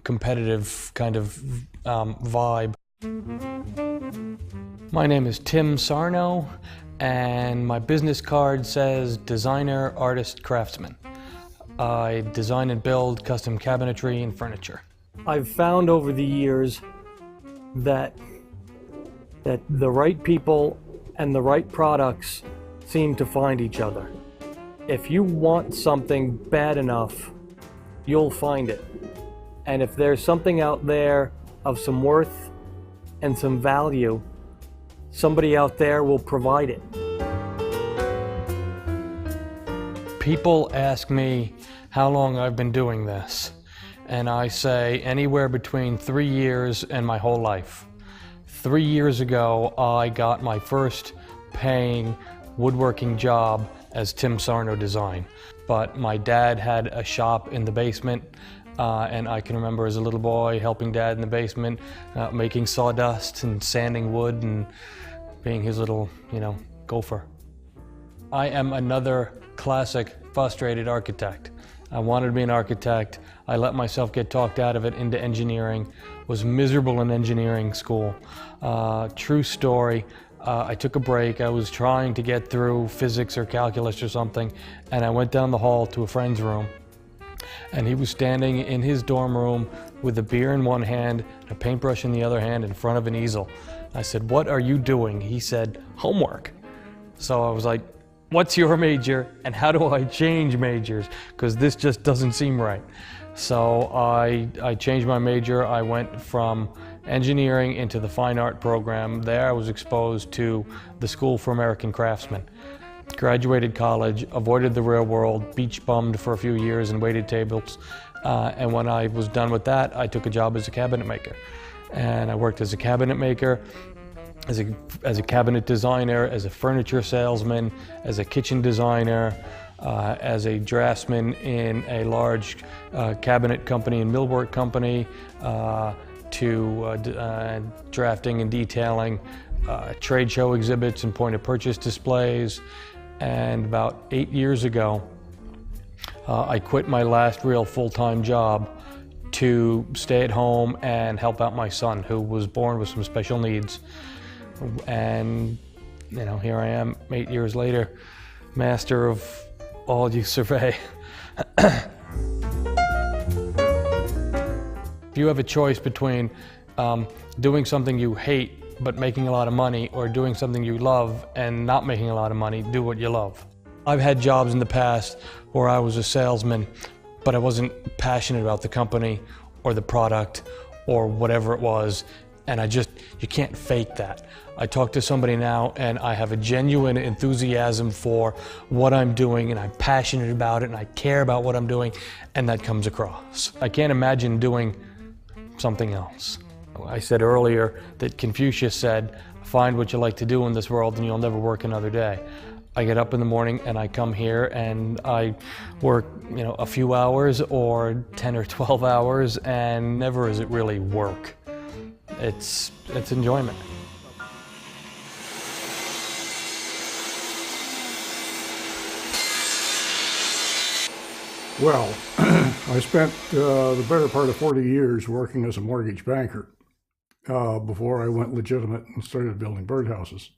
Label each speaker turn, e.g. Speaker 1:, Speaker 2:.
Speaker 1: competitive kind of vibe. My name is Tim Sarno, and my business card says designer, artist, craftsman. I design and build custom cabinetry and furniture. I've found over the years that the right people and the right products seem to find each other. If you want something bad enough, you'll find it. And if there's something out there of some worth and some value, somebody out there will provide it. People ask me how long I've been doing this, and I say anywhere between 3 years and my whole life. 3 years ago, I got my first paying woodworking job as Tim Sarno Design. But my dad had a shop in the basement, and I can remember as a little boy helping Dad in the basement, making sawdust and sanding wood and being his little, gopher. I am another classic frustrated architect. I wanted to be an architect. I let myself get talked out of it into engineering, was miserable in engineering school. True story. I took a break. I was trying to get through physics or calculus or something, and I went down the hall to a friend's room, and he was standing in his dorm room with a beer in one hand, a paintbrush in the other hand in front of an easel. I said, "What are you doing?" He said, "Homework." So I was like, "What's your major and how do I change majors? Because this just doesn't seem right." So I changed my major. I went from engineering into the fine art program. There I was exposed to the School for American Craftsmen. Graduated college, avoided the real world, beach bummed for a few years and waited tables. And when I was done with that, I took a job as a cabinet maker. And I worked as a cabinet maker, as a cabinet designer, as a furniture salesman, as a kitchen designer, as a draftsman in a large cabinet company and millwork company, to drafting and detailing trade show exhibits and point of purchase displays. And about 8 years ago, I quit my last real full-time job to stay at home and help out my son, who was born with some special needs. And here I am 8 years later, master of all you survey. If you have a choice between doing something you hate but making a lot of money, or doing something you love and not making a lot of money, do what you love. I've had jobs in the past where I was a salesman, but I wasn't passionate about the company or the product or whatever it was, and you can't fake that. I talk to somebody now and I have a genuine enthusiasm for what I'm doing, and I'm passionate about it, and I care about what I'm doing, and that comes across. I can't imagine doing something else. I said earlier that Confucius said, "Find what you like to do in this world and you'll never work another day." I get up in the morning and I come here and I work, a few hours or 10 or 12 hours, and never is it really work. It's enjoyment.
Speaker 2: Well, I spent the better part of 40 years working as a mortgage banker before I went legitimate and started building birdhouses.